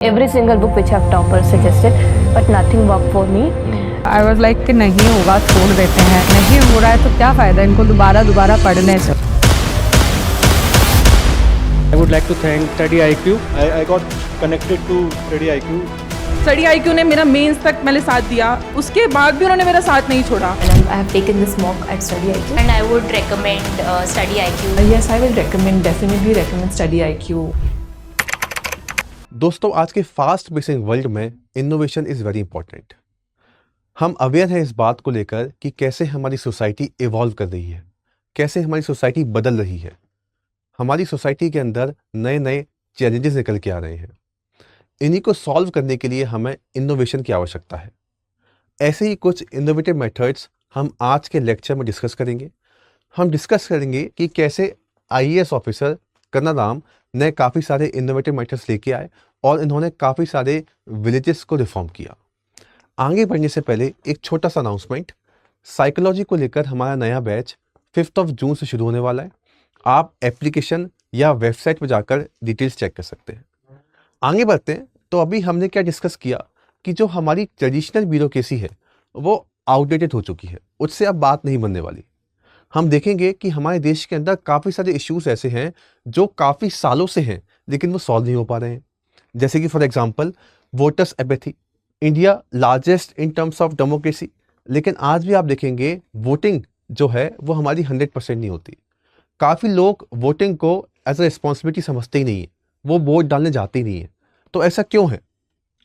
Every single book which have toppers suggested, but nothing worked for me. I was like कि नहीं होगा छोड़ देते हैं, नहीं हो रहा है तो क्या फ़ायदा इनको दोबारा पढ़ने से। I would like to thank Study IQ. I got connected to Study IQ. Study IQ ने मेरा मेंस तक मैंने साथ दिया, उसके बाद भी उन्होंने मेरा साथ नहीं छोड़ा। And I have taken this mock at Study IQ. And I would recommend Study IQ. Yes, I will definitely recommend Study IQ. दोस्तों, आज के फास्ट पेसिंग वर्ल्ड में इनोवेशन इज़ वेरी इंपॉर्टेंट। हम अवेयर हैं इस बात को लेकर कि कैसे हमारी सोसाइटी इवॉल्व कर रही है, कैसे हमारी सोसाइटी बदल रही है। हमारी सोसाइटी के अंदर नए नए चैलेंजेस निकल के आ रहे हैं। इन्हीं को सॉल्व करने के लिए हमें इनोवेशन की आवश्यकता है। ऐसे ही कुछ इनोवेटिव मेथड्स हम आज के लेक्चर में डिस्कस करेंगे। हम डिस्कस करेंगे कि कैसे IAS ऑफिसर कन्नाराम ने काफ़ी सारे इनोवेटिव मेथड्स लेके आए और इन्होंने काफ़ी सारे विलेजेस को रिफॉर्म किया। आगे बढ़ने से पहले एक छोटा सा अनाउंसमेंट, साइकोलॉजी को लेकर हमारा नया बैच 5 जून से शुरू होने वाला है। आप एप्लीकेशन या वेबसाइट पर जाकर डिटेल्स चेक कर सकते हैं। आगे बढ़ते हैं तो अभी हमने क्या डिस्कस किया कि जो हमारी ट्रेडिशनल ब्यूरोक्रेसी है वो आउटडेटेड हो चुकी है, उससे अब बात नहीं बनने वाली। हम देखेंगे कि हमारे देश के अंदर काफ़ी सारे इश्यूज ऐसे हैं जो काफ़ी सालों से हैं लेकिन वो सॉल्व नहीं हो पा रहे हैं। जैसे कि for example voters apathy, India largest in terms of democracy, लेकिन आज भी आप देखेंगे वोटिंग जो है वो हमारी 100% नहीं होती। काफ़ी लोग वोटिंग को एज अ रिस्पॉन्सिबिलिटी समझते ही नहीं है, वो वोट डालने जाते ही नहीं है। तो ऐसा क्यों है?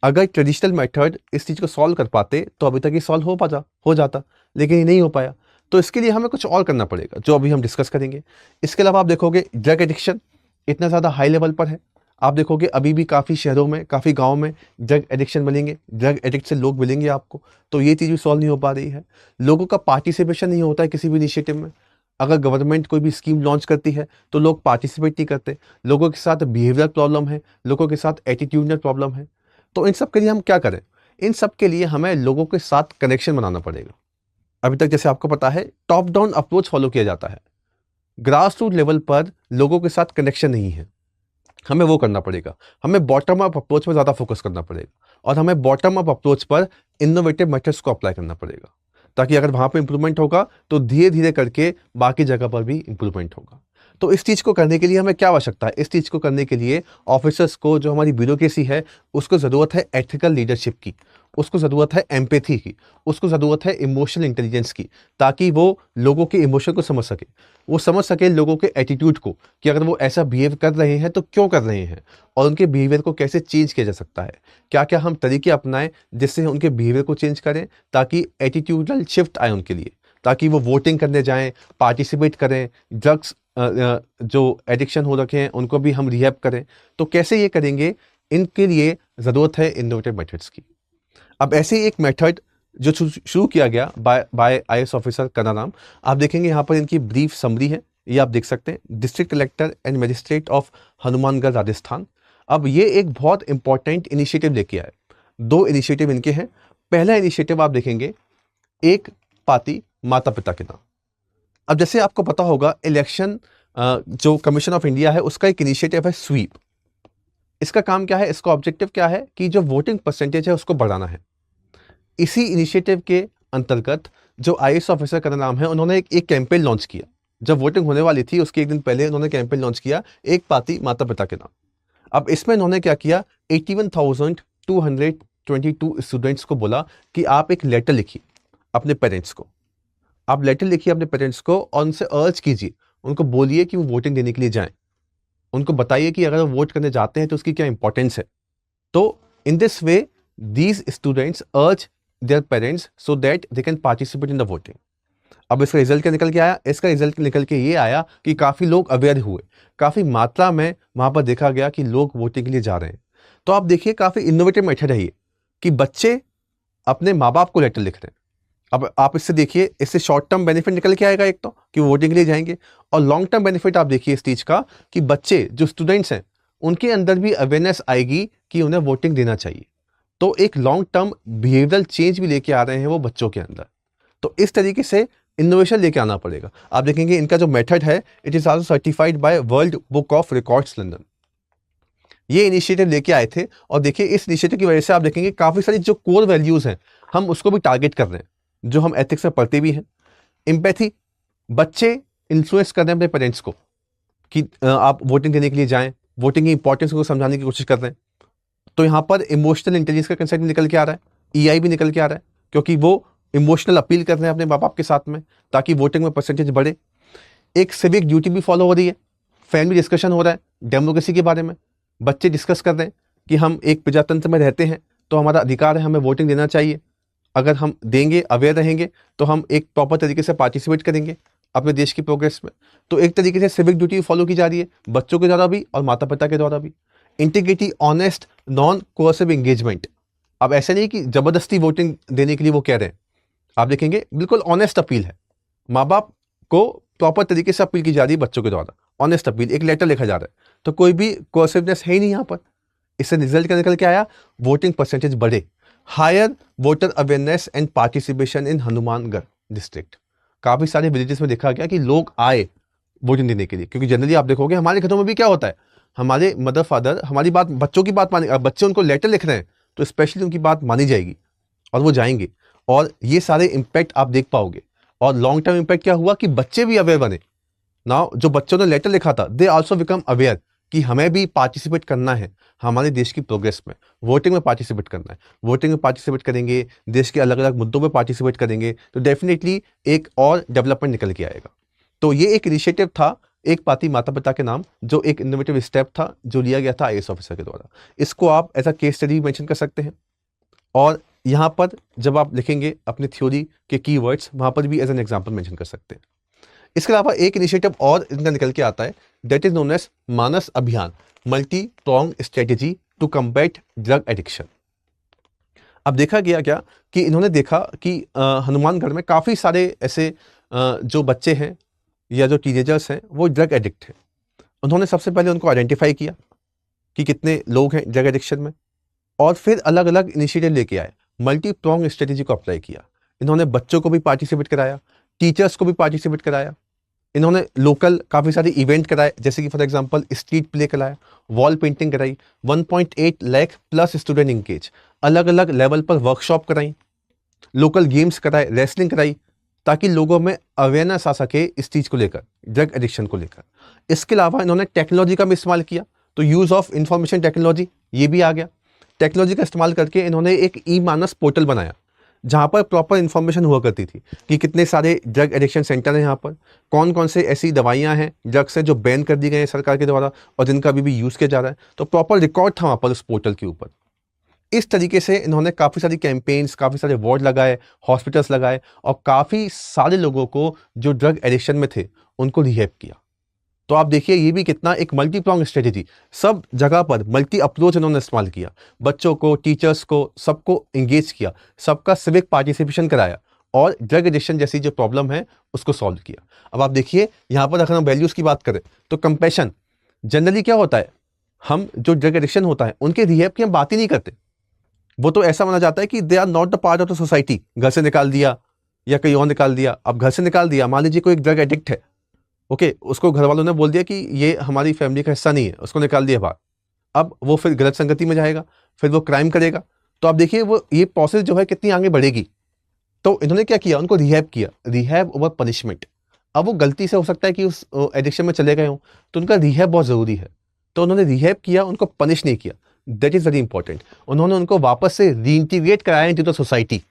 अगर ट्रेडिशनल मेथड इस चीज़ को सॉल्व कर पाते तो अभी तक ये सॉल्व हो जाता, लेकिन ये नहीं हो पाया। तो इसके लिए हमें कुछ और करना पड़ेगा जो अभी हम डिस्कस करेंगे। इसके अलावा आप देखोगे ड्रग एडिक्शन इतना ज़्यादा हाई लेवल पर है। आप देखोगे अभी भी काफ़ी शहरों में, काफ़ी गाँव में ड्रग एडिक्शन मिलेंगे, ड्रग एडिक्ट से लोग मिलेंगे आपको। तो ये चीज़ भी सॉल्व नहीं हो पा रही है। लोगों का पार्टिसिपेशन नहीं होता है किसी भी इनिशिएटिव में। अगर गवर्नमेंट कोई भी स्कीम लॉन्च करती है तो लोग पार्टिसिपेट नहीं करते। लोगों के साथ बिहेवियर प्रॉब्लम है, लोगों के साथ एटीट्यूडनल प्रॉब्लम है। तो इन सब के लिए हम क्या करें? इन सब के लिए हमें लोगों के साथ कनेक्शन बनाना पड़ेगा। अभी तक जैसे आपको पता है टॉप डाउन अप्रोच फॉलो किया जाता है, ग्रास रूट लेवल पर लोगों के साथ कनेक्शन नहीं है। हमें वो करना पड़ेगा। हमें बॉटम अप अप्रोच पर ज़्यादा फोकस करना पड़ेगा और हमें बॉटम अप अप्रोच पर इनोवेटिव मेथड्स को अप्लाई करना पड़ेगा, ताकि अगर वहाँ पे इंप्रूवमेंट होगा तो धीरे धीरे करके बाकी जगह पर भी इंप्रूवमेंट होगा। तो इस चीज़ को करने के लिए हमें क्या आवश्यकता है? इस चीज़ को करने के लिए ऑफिसर्स को, जो हमारी ब्यूरोक्रेसी है, उसको ज़रूरत है एथिकल लीडरशिप की, उसको ज़रूरत है एम्पैथी की, उसको ज़रूरत है इमोशनल इंटेलिजेंस की, ताकि वो लोगों के इमोशन को समझ सके, वो समझ सके लोगों के एटीट्यूड को कि अगर वो ऐसा बिहेव कर रहे हैं तो क्यों कर रहे हैं और उनके बिहेवियर को कैसे चेंज किया जा सकता है। क्या क्या हम तरीके अपनाएं जिससे उनके बिहेवियर को चेंज करें, ताकि एटीट्यूडल शिफ्ट आए उनके लिए, ताकि वो वोटिंग करने जाएं, पार्टिसिपेट करें, ड्रग्स जो एडिक्शन हो रखे हैं उनको भी हम रिहैब करें। तो कैसे ये करेंगे? इनके लिए ज़रूरत है इनोवेटिव मेथड्स की। अब ऐसे ही एक मेथड जो शुरू किया गया बाय IAS ऑफिसर कन्नाराम, आप देखेंगे यहाँ पर इनकी ब्रीफ समरी है, ये आप देख सकते हैं, district collector and magistrate of Hanumangarh Rajasthan. अब ये एक बहुत इंपॉर्टेंट इनिशिएटिव लेके आए। 2 इनिशिएटिव इनके हैं। पहला इनिशिएटिव आप देखेंगे एक पाती माता पिता के नाम। अब जैसे आपको पता होगा इलेक्शन जो कमीशन ऑफ इंडिया है उसका एक इनिशिएटिव है स्वीप। इसका काम क्या है? इसका ऑब्जेक्टिव क्या है कि जो वोटिंग परसेंटेज है उसको बढ़ाना है। इसी इनिशिएटिव के अंतर्गत जो IAS ऑफिसर का नाम है, उन्होंने एक कैंपेन लॉन्च किया। जब वोटिंग होने वाली थी उसके एक दिन पहले उन्होंने कैंपेन लॉन्च किया, एक पाती माता पिता के नाम। अब इसमें इन्होंने क्या किया, 81,222 स्टूडेंट्स को बोला कि आप एक लेटर लिखिए अपने पेरेंट्स को, आप लेटर लिखिए अपने पेरेंट्स को और उनसे अर्ज कीजिए, उनको बोलिए कि वो वोटिंग देने के लिए जाएं। उनको बताइए कि अगर वो वोट करने जाते हैं तो उसकी क्या इंपॉर्टेंस है। तो in this way these students urge their parents so that they can participate in the voting. अब इसका रिजल्ट क्या निकल के आया? इसका रिजल्ट निकल के ये आया कि काफ़ी लोग अवेयर हुए, काफ़ी मात्रा में वहाँ पर देखा गया कि लोग वोटिंग के लिए जा रहे हैं। तो आप देखिए काफ़ी इनोवेटिव मेथड है ये कि बच्चे अपने माँ बाप को लेटर लिख रहे हैं। अब आप इससे देखिए, इससे शॉर्ट टर्म बेनिफिट निकल के आएगा एक तो कि वोटिंग के लिए जाएंगे, और लॉन्ग टर्म बेनिफिट आप देखिए इस चीज़ का कि बच्चे जो स्टूडेंट्स हैं उनके अंदर भी अवेयरनेस आएगी कि उन्हें वोटिंग देना चाहिए। तो एक लॉन्ग टर्म बिहेवियरल चेंज भी लेके आ रहे हैं वो बच्चों के अंदर। तो इस तरीके से इनोवेशन लेके आना पड़ेगा। आप देखेंगे इनका जो मेथड है it is also certified by world book of records London. ये इनिशिएटिव लेके आए थे और देखिए इस इनिशिएटिव की वजह से आप देखेंगे काफ़ी सारी जो कोर वैल्यूज़ हैं हम उसको भी टारगेट कर रहे हैं, जो हम एथिक्स में पढ़ते भी हैं। एम्पैथी, बच्चे इन्फ्लुएंस कर रहे हैं अपने पेरेंट्स को कि आप वोटिंग देने के लिए जाएं, वोटिंग की इंपॉर्टेंस को समझाने की कोशिश कर रहे हैं। तो यहाँ पर इमोशनल इंटेलिजेंस का कंसेप्ट निकल के आ रहा है, ईआई भी निकल के आ रहा है, क्योंकि वो इमोशनल अपील कर रहे हैं अपने माँ बाप के साथ में ताकि वोटिंग में परसेंटेज बढ़े। एक सिविक ड्यूटी भी फॉलो हो रही है, फैमिली डिस्कशन हो रहा है डेमोक्रेसी के बारे में, बच्चे डिस्कस कर रहे हैं कि हम एक प्रजातंत्र में रहते हैं तो हमारा अधिकार है, हमें वोटिंग देना चाहिए। अगर हम देंगे, अवेयर रहेंगे, तो हम एक प्रॉपर तरीके से पार्टिसिपेट करेंगे अपने देश की प्रोग्रेस में। तो एक तरीके से सिविक ड्यूटी फॉलो की जा रही है बच्चों के द्वारा भी और माता पिता के द्वारा भी। Integrity, honest, non coercive engagement. अब ऐसा नहीं कि ज़बरदस्ती वोटिंग देने के लिए वो कह रहे हैं, आप देखेंगे बिल्कुल ऑनेस्ट अपील है, माँ बाप को प्रॉपर तरीके से अपील की जा रही है बच्चों के द्वारा, ऑनेस्ट अपील, एक लेटर लिखा जा रहा है, तो कोई भी कोअर्सिवनेस है ही नहीं यहाँ पर। इससे रिजल्ट क्या निकल के आया, वोटिंग परसेंटेज बढ़े। Higher voter awareness and participation in Hanumangarh district. काफ़ी सारे विलेजेस में देखा गया कि लोग आए वोटिंग देने के लिए, क्योंकि जनरली आप देखोगे हमारे घरों में भी क्या होता है, हमारे मदर फादर हमारी बात, बच्चों की बात माने, बच्चे उनको लेटर लिख रहे हैं तो स्पेशली उनकी बात मानी जाएगी और वो जाएंगे, और ये सारे इम्पैक्ट आप देख पाओगे। और लॉन्ग टर्म इम्पैक्ट क्या हुआ कि बच्चे भी अवेयर बने। नाउ जो बच्चों ने लेटर लिखा था, दे आल्सो बिकम अवेयर कि हमें भी पार्टिसिपेट करना है हमारे देश की प्रोग्रेस में, वोटिंग में पार्टिसिपेट करना है। वोटिंग में पार्टिसिपेट करेंगे, देश के अलग अलग मुद्दों में पार्टिसिपेट करेंगे, तो डेफिनेटली एक और डेवलपमेंट निकल के आएगा। तो ये एक इनिशिएटिव था, एक पाती माता पिता के नाम, जो एक इनोवेटिव स्टेप था जो लिया गया था आईएएस ऑफिसर के द्वारा। इसको आप as a case study mention कर सकते हैं, और यहाँ पर जब आप लिखेंगे अपनी थ्योरी के कीवर्ड्स, वहाँ पर भी एज एन एग्जाम्पल मेंशन कर सकते हैं। इसके अलावा एक इनिशिएटिव और इनका निकल के आता है, that is known as Manas Abhiyan, multi prong strategy to combat drug addiction. अब देखा गया क्या कि इन्होंने देखा कि हनुमानगढ़ में काफ़ी सारे ऐसे जो बच्चे हैं या जो टीनेजर्स हैं वो ड्रग एडिक्ट हैं। उन्होंने सबसे पहले उनको आइडेंटिफाई किया कि कितने लोग हैं ड्रग एडिक्शन में, और फिर अलग अलग इनिशिएटिव लेके आए, मल्टी प्रॉन्ग स्ट्रेटेजी को अप्लाई किया। इन्होंने बच्चों को भी पार्टिसिपेट कराया, टीचर्स को भी पार्टिसिपेट कराया, इन्होंने लोकल काफ़ी सारे इवेंट कराए, जैसे कि फॉर एग्जांपल स्ट्रीट प्ले कराया, वॉल पेंटिंग कराई, 1.8 लाख प्लस स्टूडेंट इंगेज, अलग अलग लेवल पर वर्कशॉप कराई, लोकल गेम्स कराए, रेसलिंग कराई, ताकि लोगों में अवेयरनेस आ सके इस चीज़ को लेकर, ड्रग एडिक्शन को लेकर। इसके अलावा इन्होंने टेक्नोलॉजी का भी इस्तेमाल किया, तो यूज़ ऑफ इंफॉर्मेशन टेक्नोलॉजी ये भी आ गया। टेक्नोलॉजी का इस्तेमाल करके इन्होंने एक ई मानस पोर्टल बनाया, जहाँ पर प्रॉपर इन्फॉर्मेशन हुआ करती थी कि कितने सारे ड्रग एडिक्शन सेंटर हैं यहाँ पर, कौन कौन से ऐसी दवाइयाँ हैं, ड्रग्स हैं जो बैन कर दी गई हैं सरकार के द्वारा और जिनका अभी भी यूज़ किया जा रहा है। तो प्रॉपर रिकॉर्ड था वहाँ पर उस पोर्टल के ऊपर। इस तरीके से इन्होंने काफ़ी सारी कैंपेन्स, काफ़ी सारे वार्ड लगाए, हॉस्पिटल्स लगाए, और काफ़ी सारे लोगों को जो ड्रग एडिक्शन में थे उनको रिहैब किया। तो आप देखिए ये भी कितना एक मल्टी प्रॉन्ग स्ट्रेटेजी, सब जगह पर मल्टी अप्रोच इन्होंने इस्तेमाल किया, बच्चों को, टीचर्स को, सबको इंगेज किया, सबका सिविक पार्टिसिपेशन कराया, और ड्रग एडिक्शन जैसी जो प्रॉब्लम है उसको सॉल्व किया। अब आप देखिए यहाँ पर अगर हम वैल्यूज़ की बात करें तो कंपैशन, जनरली क्या होता है, हम जो ड्रग एडिक्शन होता है उनके रिहैब की हम बात ही नहीं करते। वो तो ऐसा माना जाता है कि they are not the part of the society, घर से निकाल दिया या कहीं और निकाल दिया। अब घर से निकाल दिया, मान लीजिए कोई एक ड्रग एडिक्ट है, ओके, उसको घर वालों ने बोल दिया कि ये हमारी फैमिली का हिस्सा नहीं है, उसको निकाल दिया बाहर। अब वो फिर गलत संगति में जाएगा, फिर वो क्राइम करेगा। तो आप देखिए वो ये प्रोसेस जो है कितनी आगे बढ़ेगी। तो इन्होंने क्या किया, उनको रिहैब किया, रिहैब ओवर पनिशमेंट। अब वो गलती से हो सकता है कि उस एडिक्शन में चले गए हों, तो उनका रिहैब बहुत ज़रूरी है। तो उन्होंने रिहैब किया, उनको पनिश नहीं किया, दैट इज़ वेरी इंपॉर्टेंट। उन्होंने उनको वापस से रीइंटीग्रेट कराया into the society.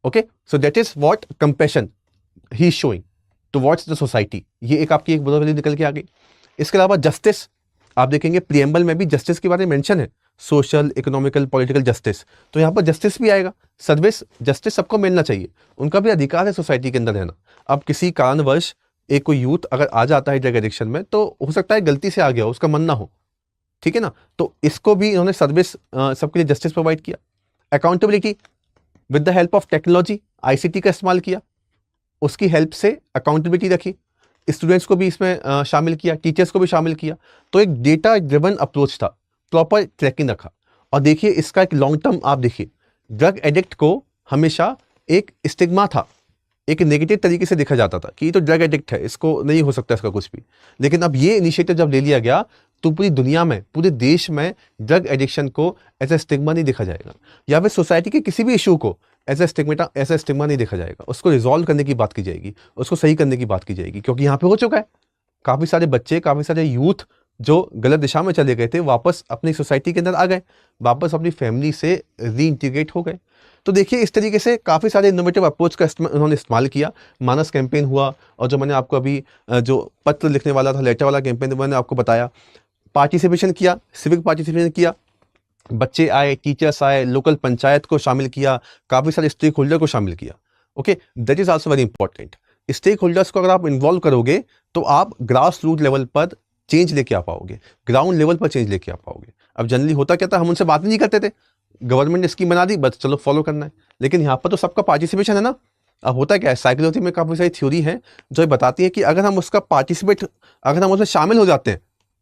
Okay, so that is what compassion he is showing towards the society. ये एक आपकी एक बुरा वैल्यू निकल के आ गई। इसके अलावा जस्टिस, आप देखेंगे प्रीएम्बल में भी जस्टिस के बारे में मेंशन है, सोशल, इकोनॉमिकल, पॉलिटिकल जस्टिस। तो यहाँ पर जस्टिस भी आएगा, सर्विस, जस्टिस सबको मिलना चाहिए, उनका भी अधिकार है सोसाइटी के अंदर रहना। अब किसी कारणवश एक कोई यूथ अगर आ जाता है ड्रग एडिक्शन में, तो हो सकता है गलती से आ गया हो, उसका मन ना हो, ठीक है ना। तो इसको भी इन्होंने सर्विस, सबके लिए जस्टिस प्रोवाइड किया। Accountability, with the help of technology, ICT का इस्तेमाल किया, उसकी हेल्प से अकाउंटेबिलिटी रखी, स्टूडेंट्स को भी इसमें शामिल किया, टीचर्स को भी शामिल किया। तो एक डेटा ड्रिवन अप्रोच था, प्रॉपर ट्रैकिंग रखा। और देखिए इसका एक लॉन्ग टर्म, आप देखिए ड्रग एडिक्ट को हमेशा एक स्टिग्मा था, एक नेगेटिव तरीके से देखा जाता था कि ये तो ड्रग एडिक्ट है, इसको नहीं हो सकता इसका कुछ भी। लेकिन अब ये इनिशिएटिव जब ले लिया गया, तो पूरी दुनिया में, पूरे देश में ड्रग एडिक्शन को एज ए स्टिग्मा नहीं देखा जाएगा, या फिर सोसाइटी के किसी भी इशू को एज ए स्टिग्मा नहीं देखा जाएगा। उसको रिजॉल्व करने की बात की जाएगी, उसको सही करने की बात की जाएगी, क्योंकि यहाँ पे हो चुका है। काफ़ी सारे बच्चे, काफ़ी सारे यूथ जो गलत दिशा में चले गए थे, वापस अपनी सोसाइटी के अंदर आ गए, वापस अपनी फैमिली से रीइंटीग्रेट हो गए। तो देखिए, इस तरीके से काफ़ी सारे इनोवेटिव अप्रोच का उन्होंने इस्तेमाल किया। मानस कैंपेन हुआ, और जो मैंने आपको अभी जो पत्र लिखने वाला था, लेटर वाला कैंपेन, मैंने आपको बताया। पार्टिसिपेशन किया, सिविक पार्टिसिपेशन किया, बच्चे आए, टीचर्स आए, लोकल पंचायत को शामिल किया, काफ़ी सारे स्टेक होल्डर को शामिल किया। Okay, that is also very important. Stakeholders को अगर आप इन्वॉल्व करोगे तो आप ग्रास रूट लेवल पर चेंज लेके आ पाओगे, ग्राउंड लेवल पर चेंज लेके आ पाओगे। अब जनरली होता क्या था, हम उनसे बात नहीं करते थे, गवर्नमेंट ने स्कीम बना दी, बस चलो फॉलो करना है। लेकिन यहाँ पर तो सबका पार्टिसिपेशन है ना। अब होता क्या है, साइकोलॉजी में काफ़ी सारी थ्योरी है जो ये बताती है कि अगर हम उसमें शामिल हो जाते हैं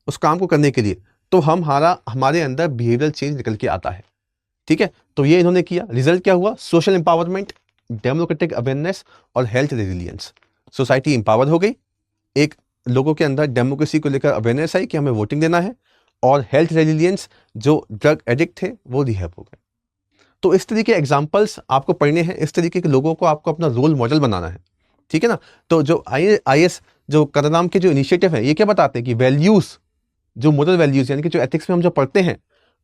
उस काम को करने के लिए, तो हमारे अंदर बिहेवियरल चेंज निकल के आता है। ठीक है, तो ये इन्होंने किया। रिजल्ट क्या हुआ? सोशल एम्पावरमेंट, डेमोक्रेटिक अवेयरनेस और हेल्थ रेजिलियंस। सोसाइटी एम्पावर हो गई, एक लोगों के अंदर डेमोक्रेसी को लेकर अवेयरनेस आई कि हमें वोटिंग देना है, और हेल्थ रेजिलियंस, जो ड्रग एडिक्ट थे वो रिहैब हो गए। तो इस तरीके के एग्जाम्पल्स आपको पढ़ने हैं, इस तरीके के लोगों को आपको अपना रोल मॉडल बनाना है। ठीक है ना। तो जो IAS जो करनाम के जो इनिशिएटिव है, ये क्या बताते हैं कि वैल्यूज़, जो मोरल वैल्यूज़ यानी कि जो एथिक्स में हम जो पढ़ते हैं,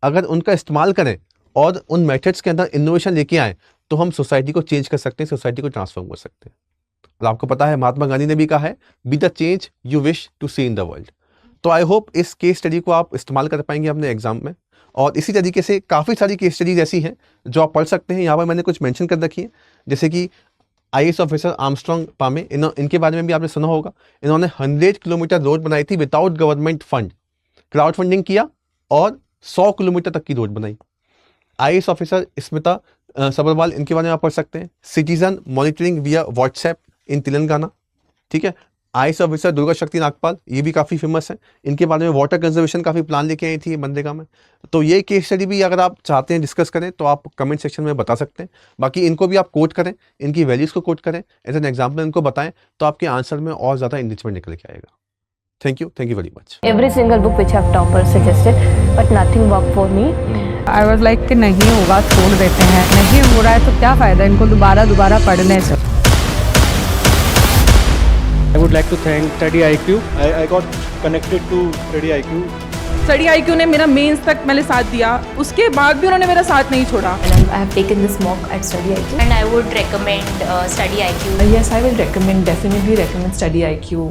अगर उनका इस्तेमाल करें और उन मेथड्स के अंदर इनोवेशन लेके आएँ, तो हम सोसाइटी को चेंज कर सकते हैं, सोसाइटी को ट्रांसफॉर्म कर सकते हैं। और आपको पता है, महात्मा गांधी ने भी कहा है, be the change you wish to see in the world. तो आई होप इस केस स्टडी को आप इस्तेमाल कर पाएंगे अपने एग्जाम में। और इसी तरीके से काफ़ी सारी केस स्टडीज ऐसी हैं जो आप पढ़ सकते हैं। यहाँ पर मैंने कुछ मेंशन कर रखी है, जैसे कि IAS ऑफिसर आर्मस्ट्रॉन्ग पामे, इनके बारे में भी आपने सुना होगा। इन्होंने 100 किलोमीटर रोड बनाई थी without government fund, crowd funding किया और 100 किलोमीटर तक की रोड बनाई। IAS ऑफिसर स्मिता सबरवाल, इनके बारे में आप पढ़ सकते हैं। सिटीजन मॉनिटरिंग विया व्हाट्सएप इन तेलंगाना। ठीक है। IAS ऑफिसर दुर्गा शक्ति नागपाल, ये भी काफ़ी फेमस है। इनके बारे में वाटर कंजर्वेशन काफ़ी प्लान लेके आई थी मनरेगा में। तो ये केस स्टडी भी अगर आप चाहते हैं डिस्कस करें तो आप कमेंट सेक्शन में बता सकते हैं। बाकी इनको भी आप कोट करें, इनकी वैल्यूज़ को कोट करें, एज एन एग्जाम्पल इनको बताएं, तो आपके आंसर में और ज़्यादा इनरिचमेंट निकल के आएगा। Thank you very much. Every single book which have toppers suggested, but nothing worked for me. I was like कि नहीं होगा, छोड़ देते हैं, नहीं हो रहा है तो क्या फ़ायदा इनको दोबारा पढ़ने से। I would like to thank Study IQ. I got connected to Study IQ. Study IQ ने मेरा मेंस तक मैंने साथ दिया, उसके बाद भी उन्होंने मेरा साथ नहीं छोड़ा। And I have taken this mock at Study IQ, and I would recommend Study IQ. Yes, I will definitely recommend Study IQ.